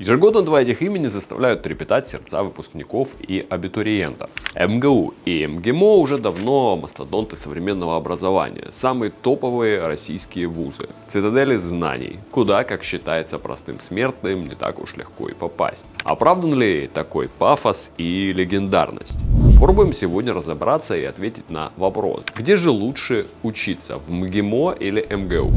Ежегодно два этих имени заставляют трепетать сердца выпускников и абитуриентов. МГУ и МГИМО уже давно мастодонты современного образования, самые топовые российские вузы, цитадели знаний, куда, как считается простым смертным, не так уж легко и попасть. Оправдан ли такой пафос и легендарность? Попробуем сегодня разобраться и ответить на вопрос, где же лучше учиться, в МГИМО или МГУ?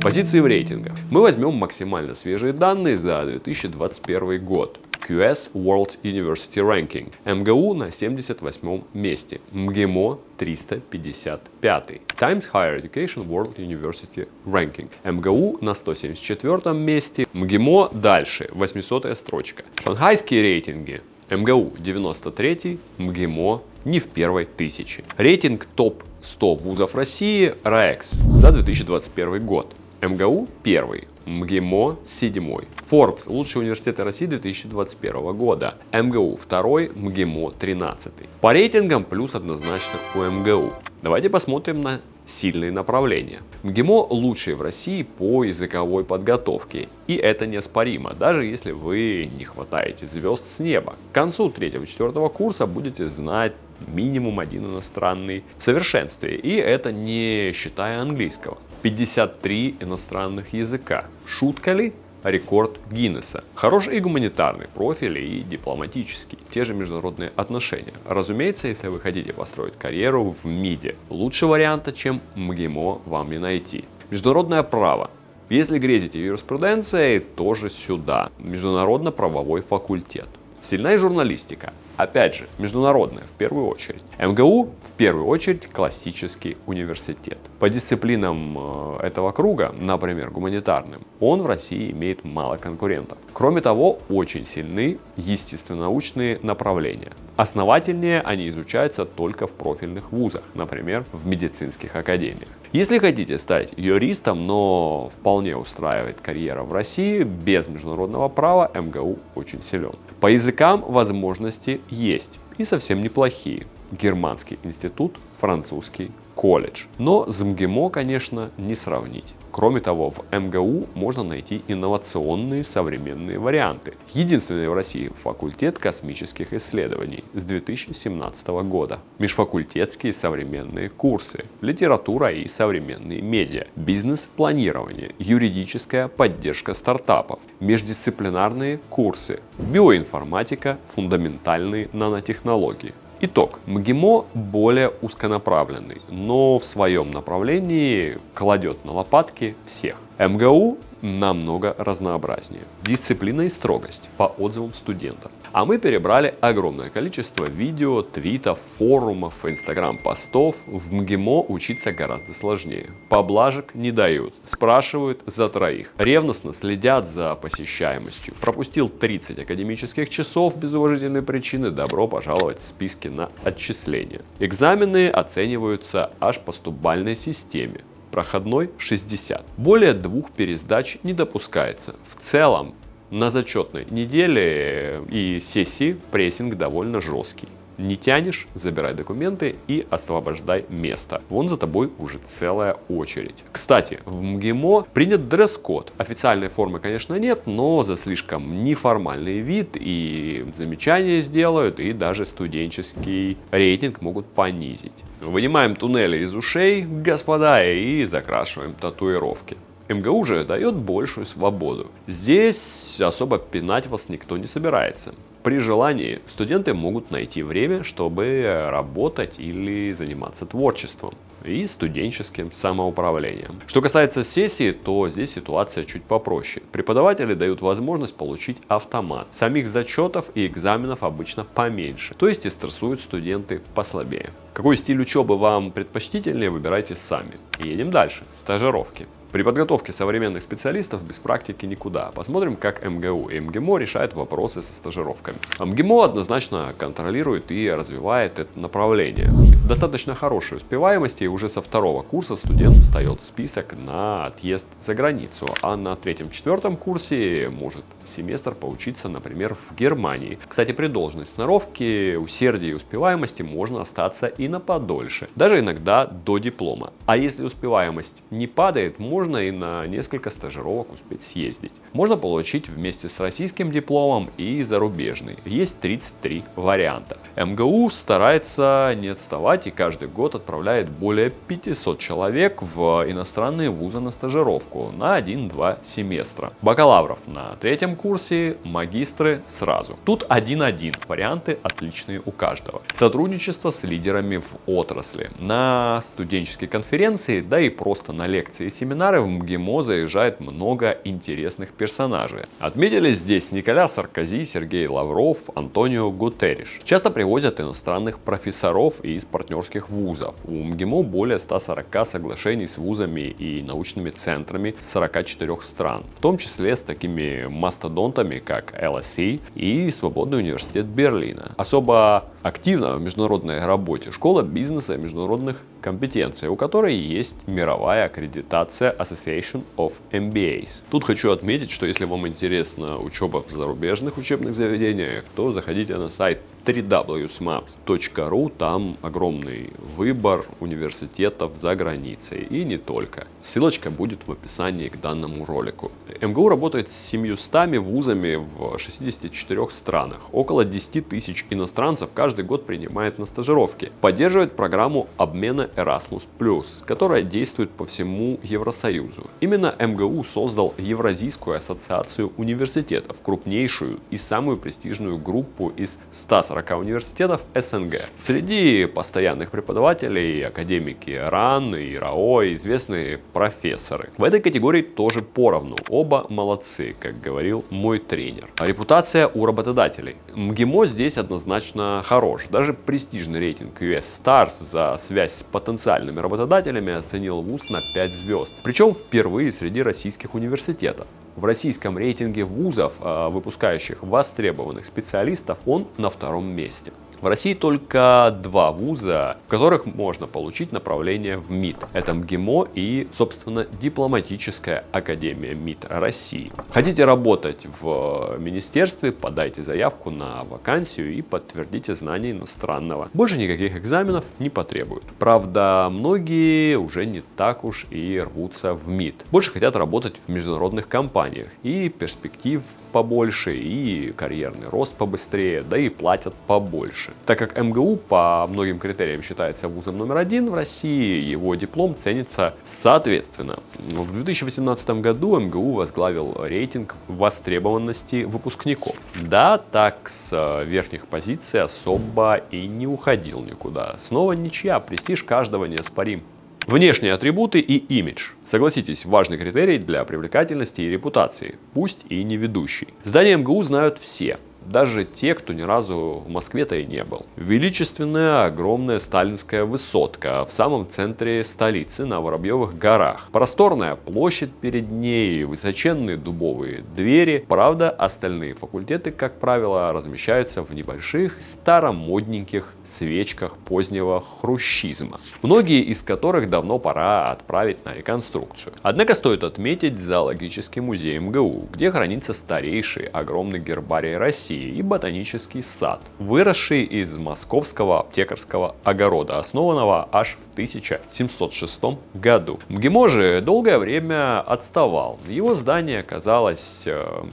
Позиции в рейтингах. Мы возьмем максимально свежие данные за 2021 год. QS World University Ranking. МГУ на 78 месте. МГИМО 355. Times Higher Education World University Ranking. МГУ на 174 месте. МГИМО дальше. 800 строчка. Шанхайские рейтинги. МГУ 93, МГИМО не в первой тысяче. Рейтинг топ-100 вузов России RAEX за 2021 год. МГУ 1, МГИМО 7. Forbes лучшие университеты России 2021 года. МГУ 2, МГИМО 13. По рейтингам плюс однозначно у МГУ. Давайте посмотрим на сильные направления. МГИМО лучший в России по языковой подготовке. И это неоспоримо, даже если вы не хватаете звезд с неба. К концу 3-4 курса будете знать минимум один иностранный в совершенстве. И это не считая английского. 53 иностранных языка. Шутка ли? Рекорд Гиннесса. Хороший и гуманитарный профиль, и дипломатический. Те же международные отношения. Разумеется, если вы хотите построить карьеру в МИДе, лучше варианта, чем МГИМО, вам не найти. Международное право. Если грезите юриспруденцией, тоже сюда. Международно-правовой факультет. Сильна и журналистика. Опять же, международная в первую очередь. МГУ в первую очередь классический университет. По дисциплинам этого круга, например, гуманитарным, он в России имеет мало конкурентов. Кроме того, очень сильны естественно-научные направления. Основательнее они изучаются только в профильных вузах, например, в медицинских академиях. Если хотите стать юристом, но вполне устраивает карьера в России, без международного права МГУ очень силен. По языкам возможности есть и совсем неплохие. Германский институт, французский колледж. Но с МГИМО, конечно, не сравнить. Кроме того, в МГУ можно найти инновационные современные варианты. Единственный в России факультет космических исследований с 2017 года. Межфакультетские современные курсы, литература и современные медиа, бизнес-планирование, юридическая поддержка стартапов, междисциплинарные курсы, биоинформатика, фундаментальные нанотехнологии. Итог. МГИМО более узконаправленный, но в своем направлении кладет на лопатки всех. МГУ намного разнообразнее. Дисциплина и строгость по отзывам студентов. А мы перебрали огромное количество видео, твитов, форумов, инстаграм-постов. В МГИМО учиться гораздо сложнее. Поблажек не дают. Спрашивают за троих. Ревностно следят за посещаемостью. Пропустил 30 академических часов без уважительной причины. Добро пожаловать в списки на отчисление. Экзамены оцениваются аж по стубальной системе. Проходной 60. Более 2 пересдач не допускается. В целом, на зачетной неделе и сессии прессинг довольно жесткий. Не тянешь, забирай документы и освобождай место. Вон за тобой уже целая очередь. Кстати, в МГИМО принят дресс-код. Официальной формы, конечно, нет, но за слишком неформальный вид и замечания сделают, и даже студенческий рейтинг могут понизить. Вынимаем туннели из ушей, господа, и закрашиваем татуировки. МГУ же дает большую свободу. Здесь особо пинать вас никто не собирается. При желании студенты могут найти время, чтобы работать или заниматься творчеством и студенческим самоуправлением. Что касается сессии, то здесь ситуация чуть попроще. Преподаватели дают возможность получить автомат. Самих зачетов и экзаменов обычно поменьше, то есть и стрессуют студенты послабее. Какой стиль учебы вам предпочтительнее, выбирайте сами. Едем дальше. Стажировки. При подготовке современных специалистов без практики никуда. Посмотрим, как МГУ и МГИМО решают вопросы со стажировками. МГИМО однозначно контролирует и развивает это направление. Достаточно хорошей успеваемости, и уже со второго курса студент встает в список на отъезд за границу, а на третьем-четвертом курсе может семестр поучиться, например, в Германии. Кстати, при должной сноровке, усердии и успеваемости можно остаться и на подольше, даже иногда до диплома. А если успеваемость не падает, можно и на несколько стажировок успеть съездить. Можно получить вместе с российским дипломом и зарубежный. Есть 33 варианта. МГУ старается не отставать и каждый год отправляет более 500 человек в иностранные вузы на стажировку на 1-2 семестра. Бакалавров на третьем курсе, магистры сразу. Тут 1-1, варианты отличные у каждого. Сотрудничество с лидерами в отрасли. На студенческие конференции, да и просто на лекции и семинары в МГИМО заезжает много интересных персонажей. Отметили здесь Николя Саркози, Сергей Лавров, Антонио Гутерриш. Часто привозят иностранных профессоров из партнерских вузов. У МГИМО более 140 соглашений с вузами и научными центрами 44 стран, в том числе с такими мастодонтами, как LSE и Свободный университет Берлина. Особо активна в международной работе школа бизнеса и международных компетенций, у которой есть мировая аккредитация Association of MBAs. Тут хочу отметить, что если вам интересна учеба в зарубежных учебных заведениях, то заходите на сайт www.smaps.ru, там огромный выбор университетов за границей и не только. Ссылочка будет в описании к данному ролику. МГУ работает с 700 вузами в 64 странах. Около 10 тысяч иностранцев каждый год принимает на стажировки. Поддерживает программу обмена Erasmus+, которая действует по всему Евросоюзу. Именно МГУ создал Евразийскую ассоциацию университетов, крупнейшую и самую престижную группу из 140 университетов СНГ. Среди постоянных преподавателей академики РАН и РАО, известные профессоры. В этой категории тоже поровну. Оба молодцы, как говорил мой тренер. Репутация у работодателей. МГИМО здесь однозначно хорош. Даже престижный рейтинг US Stars за связь с потенциальными работодателями оценил вуз на 5 звезд. Причем впервые среди российских университетов. В российском рейтинге вузов, выпускающих востребованных специалистов, он на втором месте. В России только 2 вуза, в которых можно получить направление в МИД. Это МГИМО и, собственно, Дипломатическая академия МИД России. Хотите работать в министерстве, подайте заявку на вакансию и подтвердите знание иностранного. Больше никаких экзаменов не потребуют. Правда, многие уже не так уж и рвутся в МИД. Больше хотят работать в международных компаниях. И перспектив побольше, и карьерный рост побыстрее, да и платят побольше. Так как МГУ по многим критериям считается вузом номер 1 в России, его диплом ценится соответственно. В 2018 году МГУ возглавил рейтинг востребованности выпускников. Да, так с верхних позиций особо и не уходил никуда. Снова ничья, престиж каждого неоспорим. Внешние атрибуты и имидж. Согласитесь, важный критерий для привлекательности и репутации, пусть и не ведущий. Здание МГУ знают все. Даже те, кто ни разу в Москве-то и не был. Величественная, огромная сталинская высотка в самом центре столицы, на Воробьевых горах. Просторная площадь перед ней, высоченные дубовые двери. Правда, остальные факультеты, как правило, размещаются в небольших, старомодненьких свечках позднего хрущизма. Многие из которых давно пора отправить на реконструкцию. Однако стоит отметить зоологический музей МГУ, где хранится старейший огромный гербарий России и ботанический сад, выросший из московского аптекарского огорода, основанного аж в 1706 году. МГИМО же долгое время отставал. Его здание казалось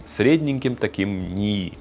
средненьким таким НИИ.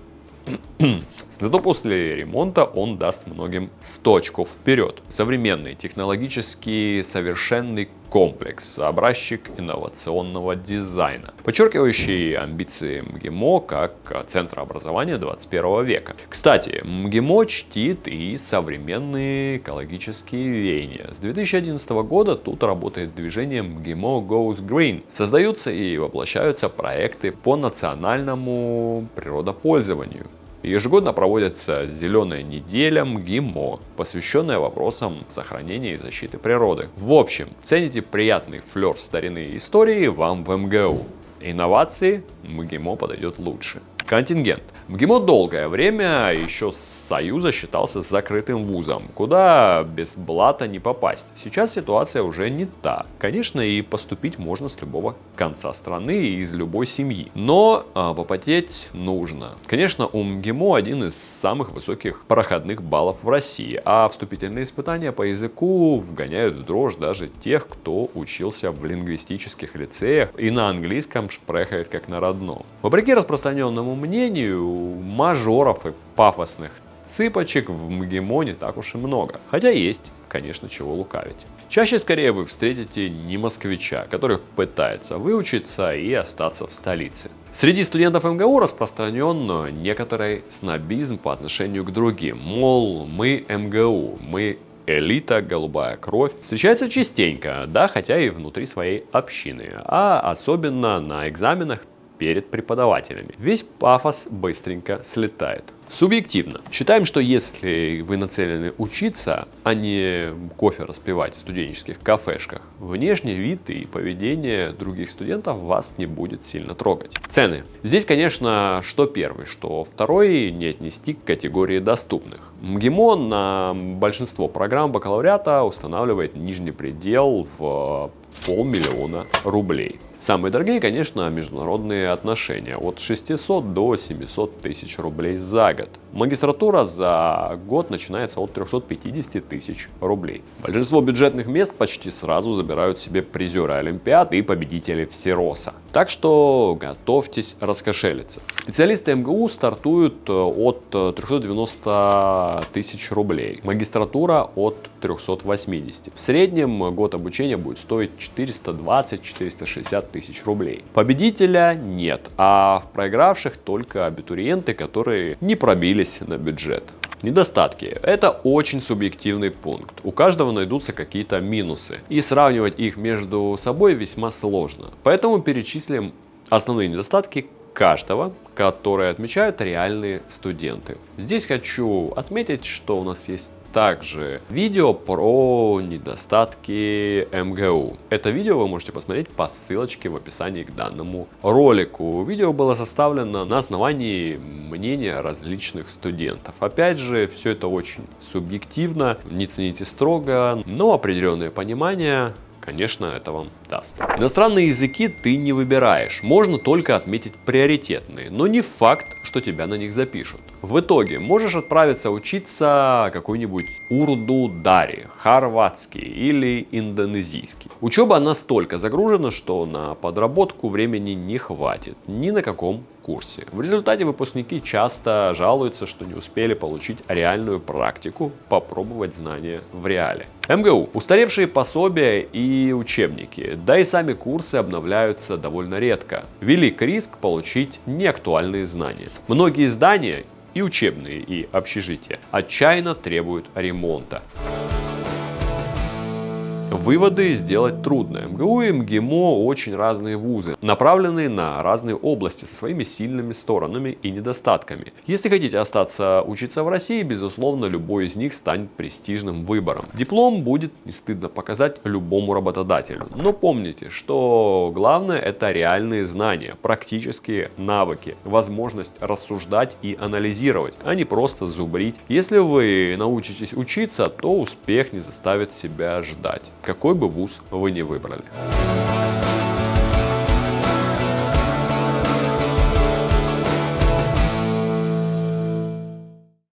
Зато после ремонта он даст многим 100 очков вперед. Современный, технологически совершенный комплекс, образчик инновационного дизайна, подчеркивающий амбиции МГИМО как центра образования 21 века. Кстати, МГИМО чтит и современные экологические веяния. С 2011 года тут работает движение МГИМО Goes Green. Создаются и воплощаются проекты по национальному природопользованию. Ежегодно проводится «Зеленая неделя МГИМО», посвященная вопросам сохранения и защиты природы. В общем, цените приятный флер старины и истории вам в МГУ. Инновации МГИМО подойдет лучше. Контингент. МГИМО долгое время еще с Союза считался закрытым вузом, куда без блата не попасть. Сейчас ситуация уже не та. Конечно, и поступить можно с любого конца страны и из любой семьи. Но попотеть нужно. Конечно, у МГИМО один из самых высоких проходных баллов в России, а вступительные испытания по языку вгоняют в дрожь даже тех, кто учился в лингвистических лицеях и на английском шпрехает как на родном. Вопреки распространенному мнению, мажоров и пафосных цыпочек в МГИМО не так уж и много. Хотя есть, конечно, чего лукавить. Чаще скорее вы встретите не москвича, который пытается выучиться и остаться в столице. Среди студентов МГУ распространен некоторый снобизм по отношению к другим. Мол, мы МГУ, мы элита, голубая кровь. Встречается частенько, да, хотя и внутри своей общины, а особенно на экзаменах перед преподавателями. Весь пафос быстренько слетает. Субъективно. Считаем, что если вы нацелены учиться, а не кофе распивать в студенческих кафешках, внешний вид и поведение других студентов вас не будет сильно трогать. Цены. Здесь, конечно, что первый, что второй не отнести к категории доступных. МГИМО на большинство программ бакалавриата устанавливает нижний предел в 500 000 рублей. Самые дорогие, конечно, международные отношения. От 600 до 700 тысяч рублей за год. Магистратура за год начинается от 350 тысяч рублей. Большинство бюджетных мест почти сразу забирают себе призеры Олимпиад и победители Всероса. Так что готовьтесь раскошелиться. Специалисты МГУ стартуют от 390 тысяч рублей. Магистратура от 380. В среднем год обучения будет стоить 420-460 тысяч рублей. Победителя нет, а в проигравших только абитуриенты, которые не пробились на бюджет. Недостатки. Это очень субъективный пункт. У каждого найдутся какие-то минусы. И сравнивать их между собой весьма сложно. Поэтому перечислим основные недостатки каждого, которые отмечают реальные студенты. Здесь хочу отметить, что у нас есть также видео про недостатки МГУ. Это видео вы можете посмотреть по ссылочке в описании к данному ролику. Видео было составлено на основании мнения различных студентов. Опять же, все это очень субъективно, не цените строго, но определенное понимание, конечно, это вам даст. Иностранные языки ты не выбираешь, можно только отметить приоритетные, но не факт, что тебя на них запишут. В итоге можешь отправиться учиться какой-нибудь урду дари, хорватский или индонезийский. Учеба настолько загружена, что на подработку времени не хватит ни на каком курсе. В результате выпускники часто жалуются, что не успели получить реальную практику, попробовать знания в реале. МГУ. Устаревшие пособия и учебники, да и сами курсы обновляются довольно редко. Велик риск получить неактуальные знания. Многие здания, и учебные, и общежития, отчаянно требуют ремонта. Выводы сделать трудно. МГУ и МГИМО очень разные вузы, направленные на разные области со своими сильными сторонами и недостатками. Если хотите остаться учиться в России, безусловно, любой из них станет престижным выбором. Диплом будет не стыдно показать любому работодателю. Но помните, что главное — это реальные знания, практические навыки, возможность рассуждать и анализировать, а не просто зубрить. Если вы научитесь учиться, то успех не заставит себя ждать, какой бы вуз вы ни выбрали.